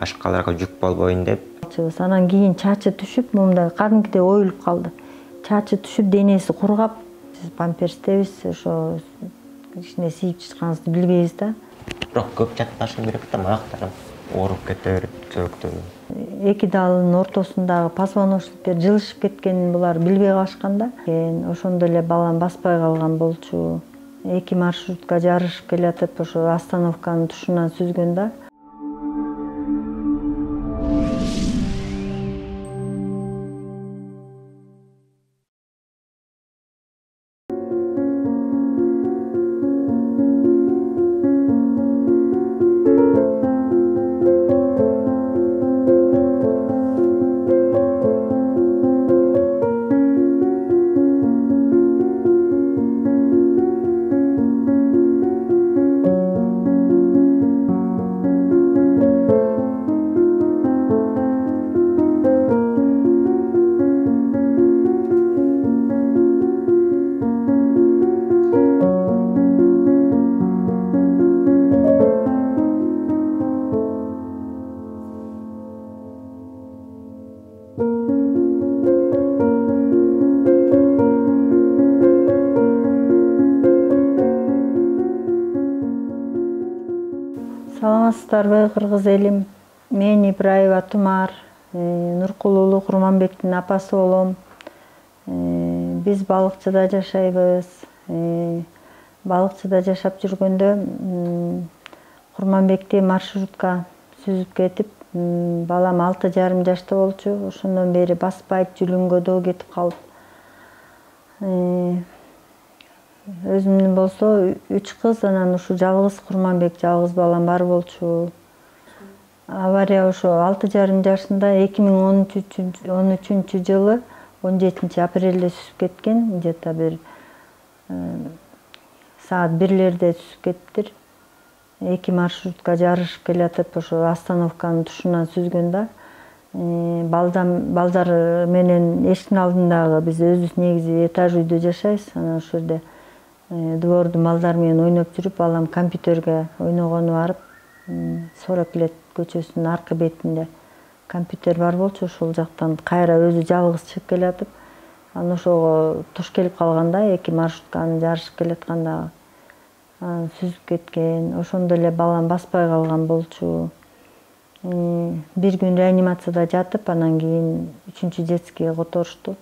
башкаларга жүк болбойн деп. Анан кийин чачы түшүп, мындай кадимкидей оюлуп калды. Чачы түшүп, денеси кургап, памперстебиз, ошо кичине сийип чыкканыбызды билбейбиз да. Бирок көп жатпашым керек да, аяктарым ооруп кете берип, жүрөктөрүм. Эки далдын ортосундагы позвоночниктер жылышып кеткенин булар билбей калышкан да. Ошондо эле балам баспай калган болчу. Эки маршрутка жарышып келатып, ошо остановканын тушунан сүзгөн да. Саламатсыздарбы, кыргыз элим? Мен Ибраева Тумар, Нуркулулу Курманбектин апасы болом. Биз балыкчыда жашайбыз. Балыкчыда жашап жүргөндө Курманбекти маршрутка сүзүп кетип, балам 6,5 жашта болчу. Ошондон бери баспайт, жүлүнгөдө кетип калып. Өзүмдүн болсо 3 кыз, анан ушу жалгыз Курманбек, жалгыз балам бар болчу. Авария ошо 6,5 жашында 2013 жылы 17 апрелде сүзүп кеткен. Где-то бир саат 1-лерде сүзүп кеттир. Эки маршрутка жарышып келатып, ошо остановканын тушунан сүзгөн да. Балдар менен эшиктин алдындагы, биз өзүбүз негизи этаж үйдө жашайбыз. Анан ошол жерде дворду балдар менен ойноп жүрүп, балам компьютерге ойногону барып, Сораплет көчөсүнүн аркы бетинде компьютер бар болчу, ошол жактан кайра өзү жалгыз чыгып келатып, анан ошого туш келип калганда, эки маршрутканы жарышып келатканда сүзүп кеткен. Ошондо эле балам баспай калган болчу. Бир күн реанимацияда жатып, анан кийин 3-чү детскийге которушту.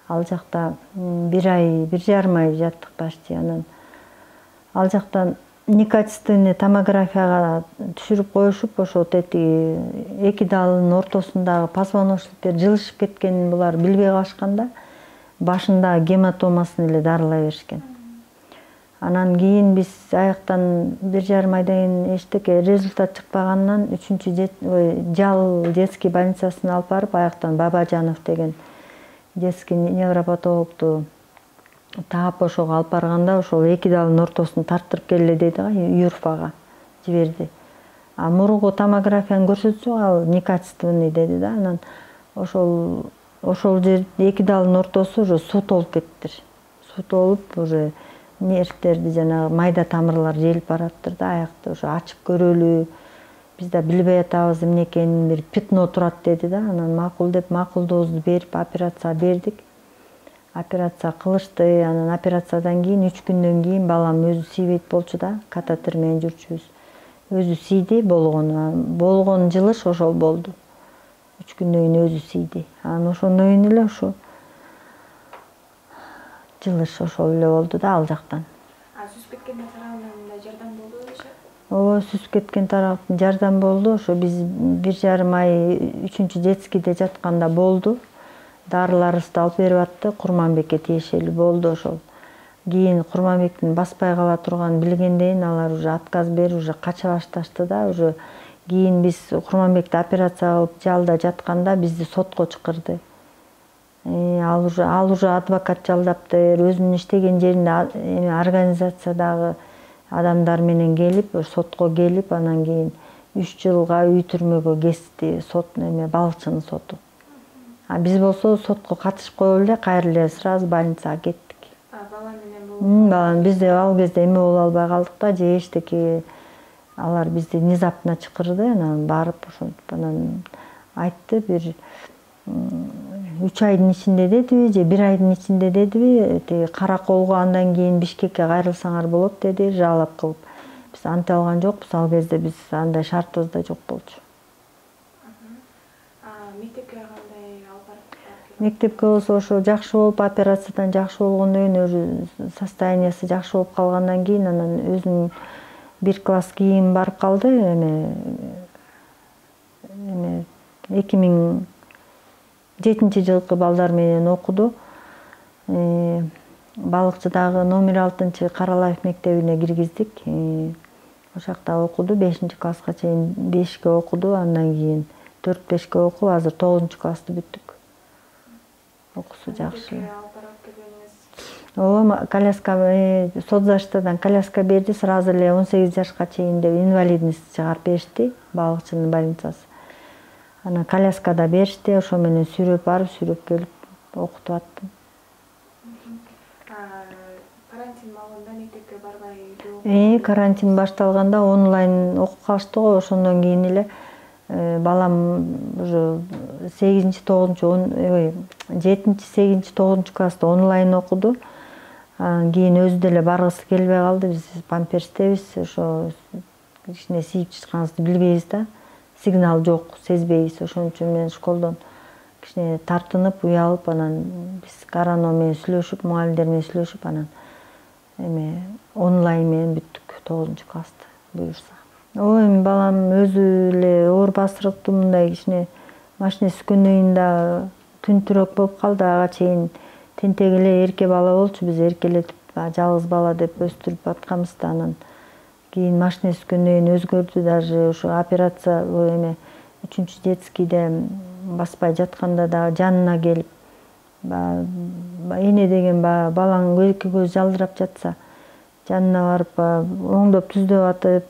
Ал жакта 1,5 ай жаттык почти. Анан ал жактан некачественный томографияга түшүрүп коюшуп, ошо эти эки далдын ортосундагы позвоночниктер жылышып кеткенин булар билбей калышкан да. Башында гематомасын эле дарылай беришкен. Анан кийин биз аяктан 1,5 айдан кийин эчтеке результат чыкпаганынан 3-чү жал детский больницасына алып барып, аяктан Бабажанов деген детский невропатологду таап, ошого алып барганда, ошол эки далдын ортосун тарттырып келе дейт го, Юрфага жиберди. Мурунку томографияны көрсөтсө, ал некачественный деди да. Анан ошол жер эки далдын ортосу уже суу толуп кеттир. Суу толуп, уже нервтерди, жанагы майда тамырлар желип бараттыр да, аякты ошо ачып көрөлү. Биз да билбей атабыз эмне экенин, бир пятно турат деди да. Анан макул деп, макулдоозду берип, операция бердик. Операция кылышты. Анан операциядан кийин 3 күндөн кийин балам өзү тийбейт болчу да, катетер менен жүрчүбүз. Өзү тийди, болгон жылыш ошол болду. 3 күндөн кийин өзү тийди. Анан ошондон кийин эле ошо жылыш ошол эле болду да ал жактан. Сүзүп кеткен тарабынан жардам болду беле? Ооба, сүзүп кеткен тараптан жардам болду. Ошо биз 1,5 ай 3-чү детскийде жатканда болду. Дарыларыбызды алып берип атты, Курманбекке тиешелүү болду ошол. Кийин Курманбектин баспай кала турганын билгенден алар уже отказ берип, уже кача башташты да. Уже кийин биз Курманбекти операция кылып жалда жатканда бизди сотко чакырды. Ал уже адвокат жалдаптыр, өзүнүн иштеген жеринде организациядагы адамдар менен келип, сотко келип, анан кийин 3 жылга үй түрмөгө кести, сот балыкчынын соту. Биз болсо сотко катышып коюп эле, кайра эле сразу больницага кеттик. Бала менен Балам бизде ал кезде эме боло албай калдык да, же эчтеке Алар бизди внезапно чакырды, анан барып ошентип анан айтты, бир 3 айдын ичинде дедиби же 1 айдын ичинде дедиби, тиги Караколго андан кийин Бишкекке кайрылсаңар болот деди, жалап кылып. Биз анте алган жокпуз, ал кезде биз андай шартыбыз да жок болчу. Мектепке кандай алып барып? Мектепке болсо ошо жакшы болуп, операциядан жакшы болгондон кийин, өзү состояниясы жакшы болуп калгандан кийин анан өзүнүн 1 класс кийин барып калды. Эме 2007-жылкы балдар менен окуду. Балыкчыдагы номер 6 Каралаев мектебине киргиздик. Ошакта окуду, 5-класска чейин 5ке окуду, андан кийин 4-5ке окуп, азыр 9-классты бүттүк. Окуусу жакшы. Ооба, коляска, соцзащитадан коляска берди, сразу эле 18 жашка чейин деп инвалидность чыгарып беришти, балыкчынын больницасы. Анан коляскада беришти, ошо менен сүйрөп барып, сүйрөп келип окутуп аттым. Карантин маалында мектепке барбай? Карантин башталганда онлайн окуп калышты го, ошондон кийин эле балам уже 7-8-9 класста онлайн окуду. Кийин өзү деле баргысы келбей калды. Биз памперстебиз, ошо кичине сийип чыкканыбызды билбейбиз да. Сигнал жок, сезбейбиз. Ошон үчүн мен школдон кичине тартынып, уялып, анан биз Карано менен сүйлөшүп, мугалимдер менен сүйлөшүп, анан онлайн менен бүттүк 9-классты буюрса. Эми балам өзү эле оор басырыктуу, мындай кичине машина сүзгөндөн да түнтүрөк болуп калды. Ага чейин тентек эле эрке бала болчу, биз эркелетип жалгыз бала деп өстүрүп атканбыз да, анан кийин машина сүзгөндөн өзгөрдү. Даже ошо операция 3-детскийде баспай жатканда да жанына келип, эне деген балаң эки көз жалдырап жатса, жанына барып оңдоп түздөп атып,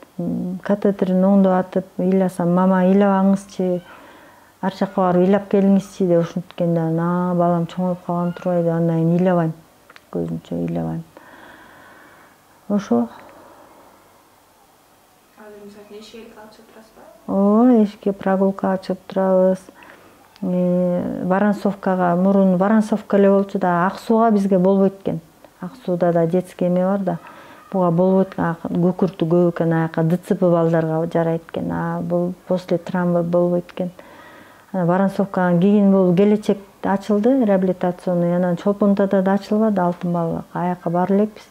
катетерин оңдоп атып, ыйласам, мама ыйлабаңызчы, ар жакка барып ыйлап келиңизчи деп ушинткенде, балам чоңоюп калган турбайбы, андан кийин ыйлабайм, көзүнчө ыйлабайм. Ошо. Азыр мисалы эшикке алып чыгып турасызбы? Ооба, эшикке прогулкага чыгып турабыз. Воронцовкага, мурун Воронцовка эле болчу да, Ак сууга бизге болбойт экен. Ак сууда да детский эме бар да. Буга болбойт экен, көкүртү көп экен, аяка ДЦП балдарга жарайт экен. Бул после травмы болбойт экен. Воронцовкага кийин бул келечек ачылды, реабилитационный. Анан Чолпонтада да ачылбады, Алтын балык. Аяка бара элекпиз.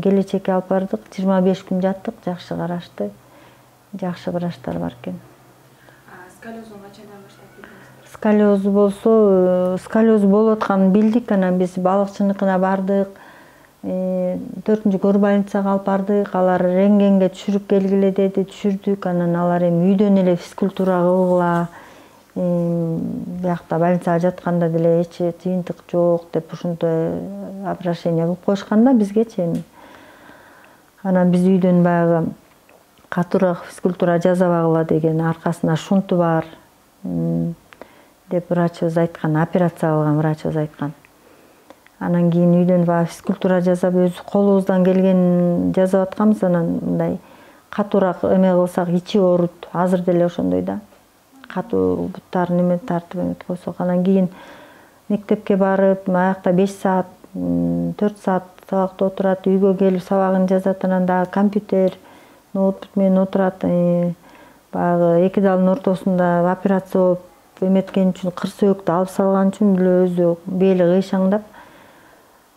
Келечекке алып бардык, 25 күн жаттык, жакшы карашты. Жакшы врачтар бар экен. Сколиозун качандан баштап билдиңиздер? Сколиоз болсо, сколиоз болуп атканын билдик, анан биз балыкчыныкына бардык. 4-көр больницага алып бардык. Алар рентгенге түшүрүп келгиле деди, түшүрдүк. Анан алар эми үйдөн эле физкультура кылгыла. Биякта больницага жатканда деле эч тыйынтык жок деп ушундай обращение кылып коюшканда бизгечи эми. Анан биз үйдөн баягы катуураак физкультура жасабагыла деген, аркасына шунту бар деп врачыбыз айткан, операция кылган врачыбыз айткан. Анан кийин үйдөн баягы физкультура жасап, өз колубуздан келгенин жасап атканбыз. Анан мындай катуураак эме кылсак ичи ооруйт. Азыр деле ошондой да. Катуу буттарын эме тартып эметип койсок, анан кийин мектепке барып, аякта 5 саат, 4 саат сабакта отурат, үйгө келип сабагын жазат. Анан дагы компьютер, ноутбук менен отурат. Баягы эки далдын ортосунда операция болуп эметкен үчүн, кыр сөөктү алып салган үчүн деле өзү бели кыйшаңдап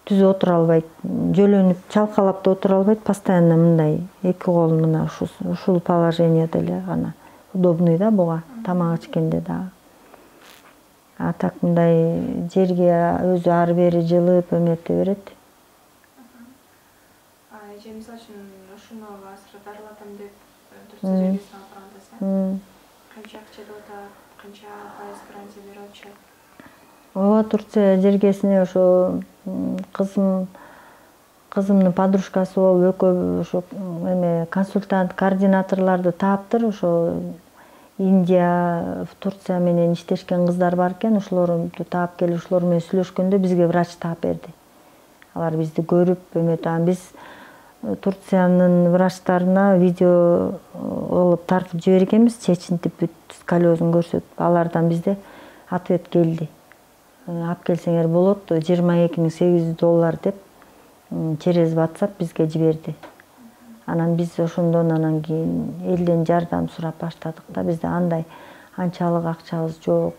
түз отура албайт. Жөлөнүп, чалкалап да отура албайт. Постоянно мындай эки колун мына ушул положенияда эле гана удобный да буга, тамак ичкенде дагы. А так мындай жерге өзү ары бери жылып эмете берет. Эже мисалы үчүн ушуну азыр дарылатам деп Турция жерге алып барганда сен канча акча деп атат, канча пайыз гарантия берип атышат? Ооба, Турция жергесине ошо кызымдын подружкасы болуп, экөө ошо эме консультант, координаторлорду тааптыр. Ошо Индия, Турция менен иштешкен кыздар бар экен. Ошолорду таап келип, ошолор менен сүйлөшкөндө бизге врач таап берди. Алар бизди көрүп эметип, биз Турциянын врачтарына видео кылып тартып жибергенбиз, чечинтип бүт сколиозун көрсөтүп, алардан бизде ответ келди. Алып келсеңер болот, $22.800 деп через WhatsApp бизге жиберди. Анан биз ошондон анан кийин элден жардам сурап баштадык да. Бизде андай анчалык акчабыз жок,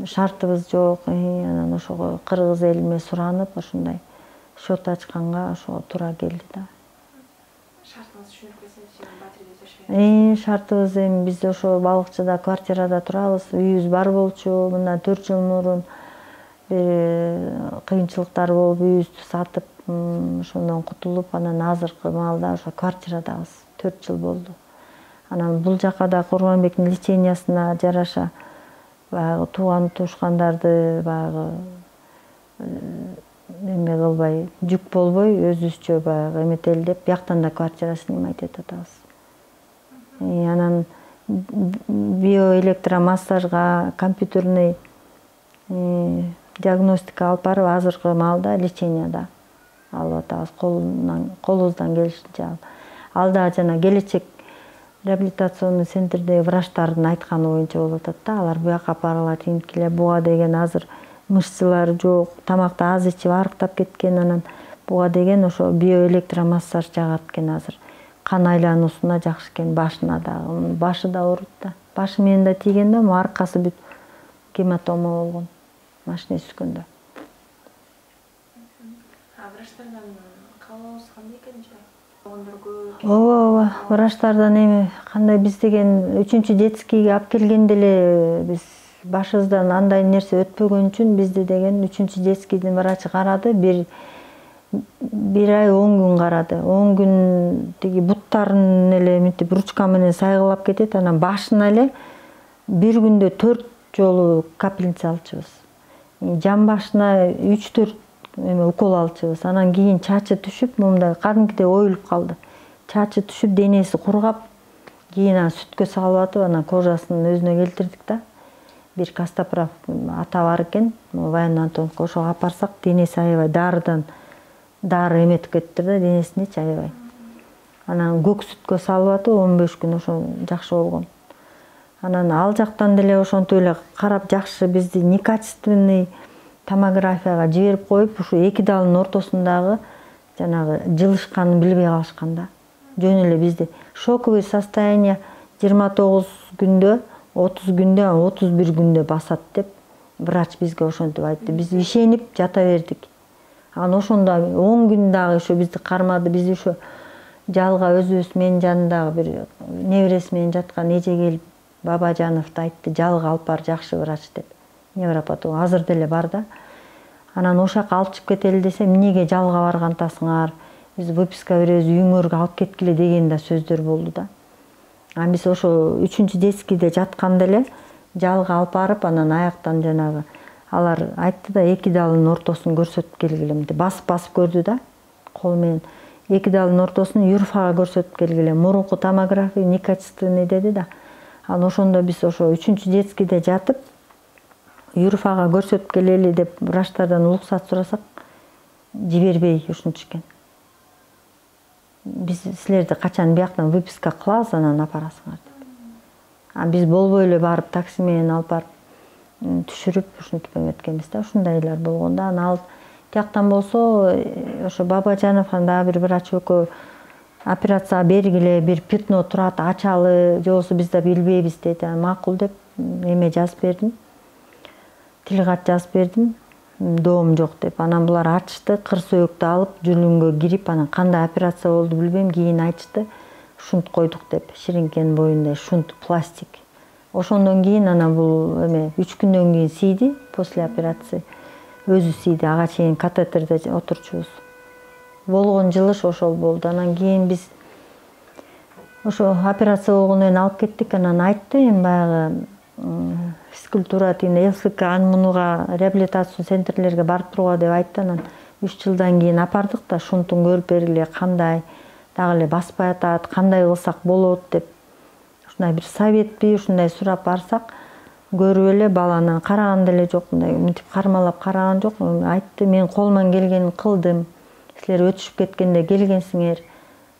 шартыбыз жок. Анан ошого кыргыз элиме суранып, ошондой счет ачканга ошого туура келди да. Шартыңыз түшүнүп кетсеңиз, Батирде жашайбыз. Шартыбыз эми биз ошо балыкчыда квартирада турабыз. Үйүбүз бар болчу. Мындан 4 жыл мурун бир кыйынчылыктар болуп, үйүбүздү сатып, ошондон кутулуп, анан азыркы маалда ошо квартирадабыз. 4 жыл болду. Анан бул жака да Курманбектин лечениясына жараша баягы тууган туушкандарды баягы эме кылбай, жүк болбой, өзүбүзчө баягы эметелдеп, бияктан да квартира снимать этип атабыз. Анан биоэлектромассажга, компьютерный диагностика алып барып, азыркы маалда леченияда алып атабыз. Колубуздан келишинче. Ал да жана келечек реабилитационный центрдеги врачтардын айтканы боюнча болуп атат да. Алар буяка баргыла тийинткиле, буга деген азыр мышцалары жок, тамакты аз ичип арыктап кеткен, анан буга деген ошо биоэлектромассаж жагат экен азыр. Кан айлануусуна жакшы экен, башына дагы. Башы да ооруп да. Башы менен да тийген да, аркасы бүт гематома болгон. Машина түшкөндө. Врачтардан каалообуз кандай экен жай? Ооба, врачтардан эми кандай, биз деген 3-чү детскийге алып келгенде эле биз башыбыздан андай нерсе өтпөгөн үчүн бизди деген 3-чү детскийдин врачы карады. Бир ай 10 күн карады. 10 күн тиги буттарын эле мынтип ручка менен сайгылап кетет. Анан башына эле бир күндө 4 жолу капельница алчубуз. Жан башына 3-4 укол алчубуз. Анан кийин чачы түшүп, мындай кадимкидей оюлуп калды. Чачы түшүп, денеси кургап, кийин сүткө салып атып, анан кожасын өзүнө келтирдик да. Бир Костоправ ата бар экен, военный Антоновко, ошого апарсак, денеси аябай дары эметип кетти да, денесиндечи аябай. Анан көк сүткө салып атып, 15 күн ошо жакшы болгон. Анан ал жактан деле ошентип эле карап, жакшы бизди некачественный томографияга жиберип коюп, ушу эки далдын ортосундагы жанагы жылышканын билбей калышкан да. Жөн эле бизди шоковый состояние 29 күндө, 30 күндө, 31 күндө басат деп врач бизге ошентип айтты. Биз ишенип жата бердик. Анан ошондо 10 күн дагы ошо бизди кармады. Биз ошо жалга өзүбүз менин жанымдагы бир небереси менен жаткан эже келип Бабажановду айтты, жалга алып бар, жакшы врач деп. Невропатолог азыр деле бар да. Анан ошака алып чыгып кетели десем, эмнеге жалга баргантасыңар? Биз выписка беребиз, үйүңөргө алып кеткиле деген да сөздөр болду да. Анан биз ошо 3-чү детскийде жатканда эле жалга алып барып, анан аяктан жанагы алар айтты да, эки далдын ортосун көрсөтүп келгиле. Басып көрдү да, кол менен. Эки далдын ортосун юрфага көрсөтүп келгиле. Мурунку томография некачественный деди да. Анан ошондо биз ошо 3-чү детскийде жатып, юрфага көрсөтүп келели деп врачтардан уруксат сурасак, жибербей ушинтишкен. Биз силерди качан бияктан выписка кылабыз, анан апарасыңар деп. Анан биз болбой эле барып, такси менен алып барып түшүрүп ушинтип эметкенбиз да. Ушундайлар болгон да. Анан ал тияктан болсо, ошо Бабажановдун дагы бир врач экөө операция бергиле, бир пятно турат, ачалы, же болбосо биз да билбейбиз деди. Макул деп эме жазып бердим. Тилкат жазып бердим. Доом жок деп. Анан булар ачышты, кыр сөөктү алып, жүлүнгө кирип, анан кандай операция болду билбейм, кийин айтышты. Шунт койдук деп, ширинкенин боюндай шунт пластик. Ошондон кийин анан бул эме 3 күндөн кийин сийди, после операции. Өзү сийди, ага чейин катетерде отурчубуз. Болгон жылыш ошол болду. Анан кийин биз ошо операция болгондон кийин алып кеттик. Анан айтты, эми баягы физкультура тигине ЛСК анмунуга реабилитацион центрлерге барып турууга деп айтты. Анан 3 жылдан кийин апардык да, шунтун көрүп бергиле, кандай, дагы эле баспай атат, кандай кылсак болот деп. Ушундай бир советпи, ушундай сурап барсак, көрүп эле баланы караган деле жок, мындай мынтип кармалап караган жок. Айтты, мен колуман келгенин кылдым. силер өтүшүп кеткенде келгенсиңер,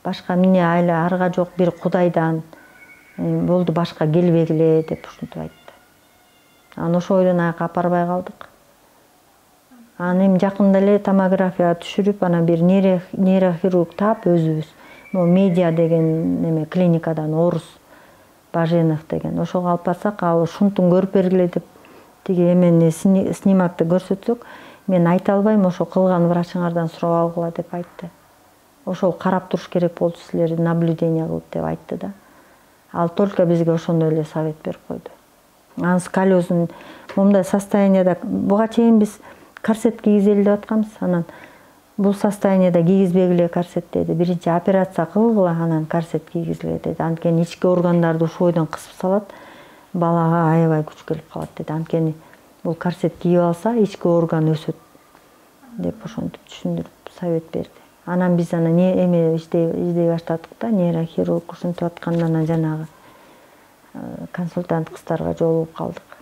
башка эмне айла арга жок бир Кудайдан, болду башка келбегиле деп ушинтип айтты. Анан ошол ойдон аяка апарбай калдык. Анан эми жакында эле томография түшүрүп, анан бир нейрохирург таап өзүбүз. Могу медиа деген неме клиникадан орус Баженов деген. Ошого алып барсак, ал шунтун көрүп бергиле деп тиги эмени снимакты көрсөтсөк, мен айта албайм, ошо кылган врачыңардан сурап алгыла деп айтты. Ошол карап туруш керек болчу, силерди наблюдение кылып деп айтты да. Ал только бизге ошондой эле совет берип койду. Анан сколиоздун момундай состоянияда буга чейин биз корсет кийгизели деп атканбыз. Анан бул состоянияда кийгизбегиле корсет деди. Биринчи операция кылгыла, анан корсет кийгизиле деди. Анткени ички органдарды ушул бойдон кысып салат, балага аябай күч келип калат деди. Анткени бул корсет кийип алса, ички орган өсөт деп ошентип түшүндүрүп совет берди. Анан биз эме издей баштадык да, нейрохирург ушинтип атканда, анан жанагы консультант кыздарга жолугуп калдык.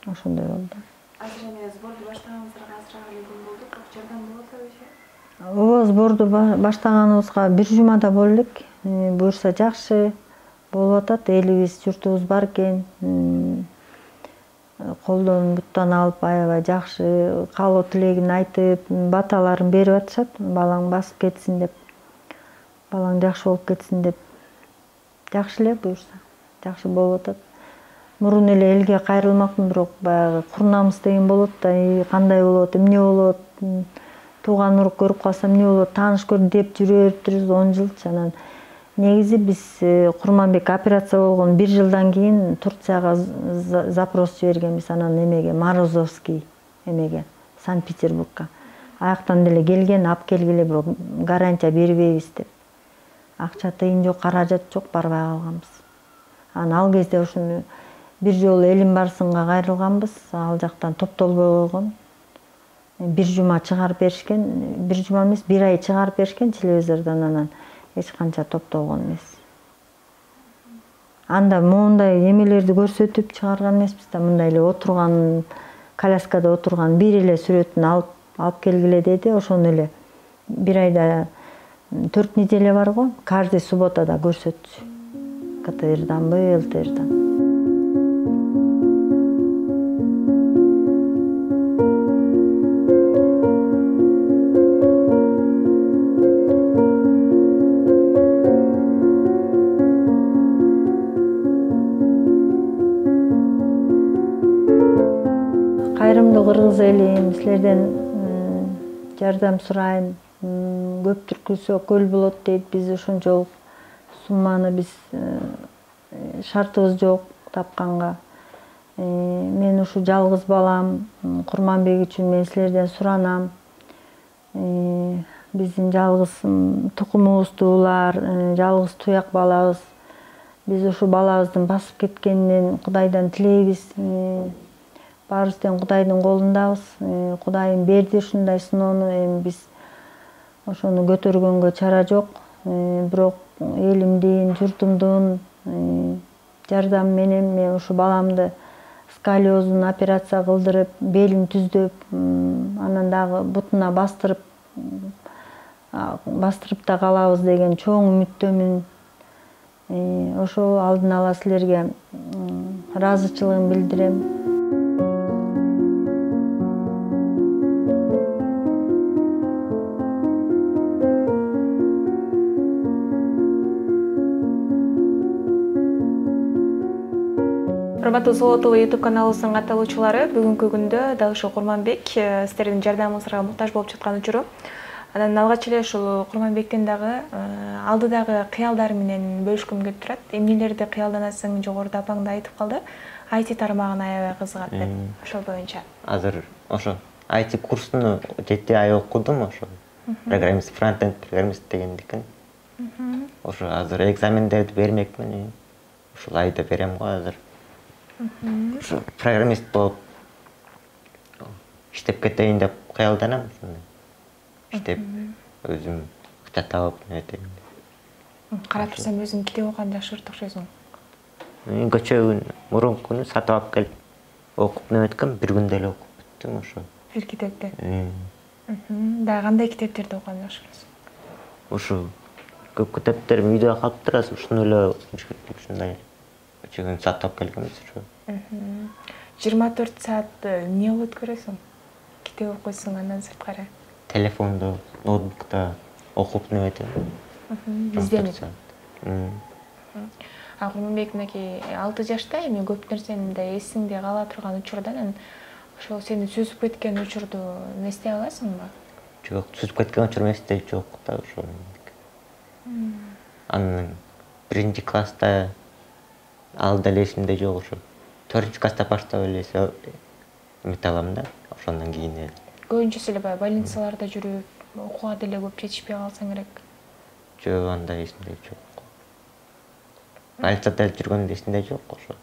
Ошондой болду. Азыр эми сборду баштаганыңыздарга азыраак эле күн болду, жардам болуп атабы? Ооба, сборду баштаганыбызга бир жумада болду элек. Буюрса жакшы болуп атат, элибиз, журтубуз бар экен. Колдон буттан алып аябай жакшы каалоо тилегин айтып, баталарын берип атышат, балаң басып кетсин деп, балаң жакшы болуп кетсин деп. Жакшы эле буюрса, жакшы болуп атат. Мурун эле элге кайрылмакмын, бирок баягы курунамыз деген болот да, кандай болот, эмне болот, тууган урук көрүп калсам эмне болот, тааныш көр деп жүрөбүз 10 жылчы. Анан негизи биз Курманбек операция болгон 1 жылдан кийин Турцияга запрос жибергенбиз, анан эмеге Морозовский эмеге, Санкт-Петербургка. Аяктан деле келген, ап келгиле, бирок гарантия бербейбиз деп. Акча тыйын жок, каражат жок, барбай калганбыз. Анан ал кезде ушуну бир жолу Элим Барсынга кайрылганбыз, ал жактан топтолбой койгон. Бир жума чыгарып беришкен, бир жума эмес, 1 ай чыгарып беришкен телевизордон, анан эч канча топтолгон эмес. Анда моундай эмелерди көрсөтүп чыгарган эмеспиз да, мындай эле отурган, коляскада отурган бир эле сүрөтүн алып келгиле деди. Ошону эле 1 айда 4 неделя бар го, каждый субботада көрсөтчү. КТРданбы, ЛТРдан. Кайрымдуу кыргыз элим, силерден жардам сурайм. Көп түркүсө көл болот дейт, биз ошончолук сумманы биз шартыбыз жок тапканга. Мен ушу жалгыз балам, Курманбек үчүн мен силерден суранам. Биздин жалгыз тукумубузду улар, жалгыз туяк балабыз. Биз ушу балабыздын басып кеткенинен Кудайдан тилейбиз. Баарыбыз тең Кудайдын колундабыз. Кудайым берди ушундай сыноону, эми биз ошону көтөргөнгө чара жок. Бирок элимдин, журтумдун жардамы менен мен ушу баламды сколиоздун операция кылдырып, белин түздөп, анан дагы бутуна бастырып да калабыз деген чоң үмүттөмүн. Ошо алдын ала силерге ыраазычылыгымды билдирем. Урматтуу Сулуу ТВ YouTube каналыбыздын катталуучулары, бүгүнкү күндө дал ушул Курманбек сиздердин жардамыңызга муктаж болуп жаткан учуру. Анан алгач эле ушул Курманбектин дагы алдыдагы кыялдары менен бөлүшкүм келип турат. Эмнелерди кыялданасың, жогоруда апаң да айтып калды. IT тармагына аябай кызыгат деп. Ошол боюнча. Азыр ошо IT курсуну 7 ай окудум, ошо. Программист, фронтенд программист дегендикин. Ошо азыр экзамендерди бермекмин. Ушул айда берем го азыр. Ошо программист болуп иштеп кетейин деп кыялданам. İşte özüm kitap tavıp ne eteyim. Qarap tursam özüm kitap okugan жакшы окшойсуң. Көчөгүн мурун күнү сатып алып келип окуп не эткем, бир күндө эле окуп бүттүм ошо. Бир китепти. Да кандай китептерди окуган жакшы? Ошо көп китептерим үйдө калып турат, ушуну эле ушундай чегин сатып келгенбиз ошо. 24 саат эмне кылып өткөрөсүң? Китеп окуйсуң, андан сырткары? Телефондо, ноутбукта окуп неметем. Изденип. Курманбек мынакей 6 жашта эми көп нерсени мындай эсиңде кала турган учурда анан ошол сени сүзүп кеткен учурду эстей аласыңбы? Жок, сүзүп кеткен учурум эсте жок да ошо. Анын 1-класста ал деле эсимде жок ошо. 4-класста баштап эле эмете алам да, ошондон кийин эле. Көбүнчөсү эле баягы больницаларда жүрүп, окууга деле көп жетишпей калсаң керек. Жок, андай эсимде жок. Больницада жүргөндө эсимде жок ошо.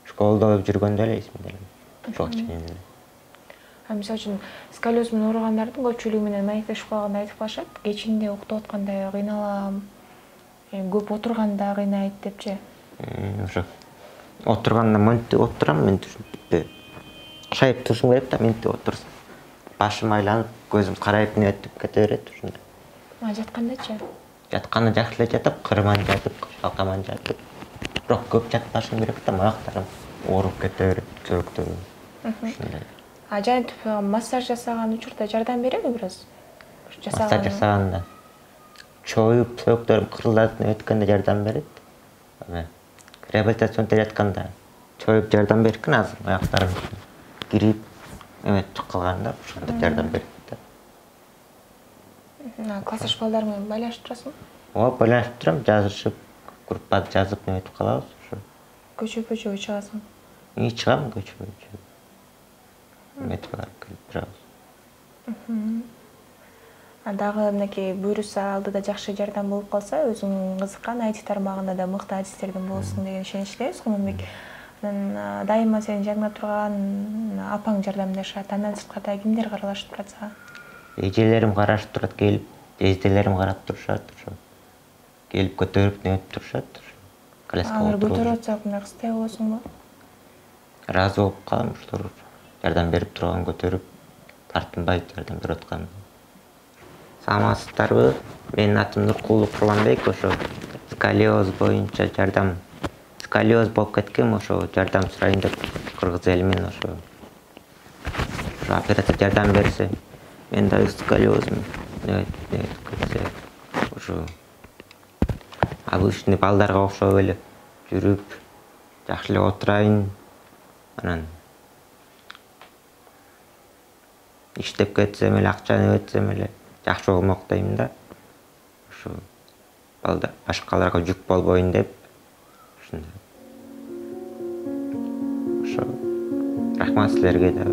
Школдо жүргөндө эле эсимде. Ошол чейин эле. Мисалы үчүн сколиоз менен ооругандардын көпчүлүгү менен маектешип калганда айтып калышат, кечинде уктап атканда кыйналам, көп отурганда кыйнайт депчи. Ошо отурганда монтип отурам, мен шайып турушум керек да, монтип отурсам. Башым айланып, көзүм карайып неметип кете берет ушундай. Жаткандачы? Жатканда жакшы эле жатып, кырман жатып, калкаман жатып. Бирок көп жатпашым керек да, аяктарым ооруп кете берет, чөрөктөрүм. Ушундай. Жанатип массаж жасаган учурда жардам береби бирөөз? Массаж жасаганда чоюп, сөктөрүм кырылдатып өткөндө жардам берет. Реабилитационда жатканда чоюп жардам беркен, азыр аяктарым кирип, эметип калганда ошондо жардам берет да. Классташ балдар менен байланышып турасың? Ооба, байланышып турам, жазышып, группада жазып эметип калабыз ошо. Көчөгө чыгасың? Чыгам көчөгө. Эметип барып келип турабыз. Дагы мынакей буюрса алдыда жакшы жардам болуп калса, өзүң кызыккан IT тармагында да мыкты адистерден болосуң деген ишеничтебиз. Курманбек, анан дайыма сени жаныңда турган апаң жардамдашат. Андан сырткары кимдер каралашып турат сага? Эжелерим карашып турат, келип, эжделерим карап турушат, ошо. Келип көтөрүп неметип турушат, ошо. Коляскага Алар отуруп. көтөрүп атса, мындай кыстай болосуңбу? Разы болуп калам, ошолор жардам берип турган, көтөрүп, тартынбай жардам берип аткан. Саламатсыздарбы? Менин атым Нуркулов Курманбек, ошо сколиоз боюнча жардам, сколиоз болуп кеткем, ошо жардам сурайын деп кыргыз элимен ошо операция жардам берсе, мен да сколиозум кетсе, ошо обычный балдарга окшоп эле жүрүп, жакшы эле отурайын, анан иштеп кетсем эле, акча эметсем эле жакшы болмок дейм да. Ошо башкаларга жүк болбойн деп, ушундай. Ошо рахмат силерге да.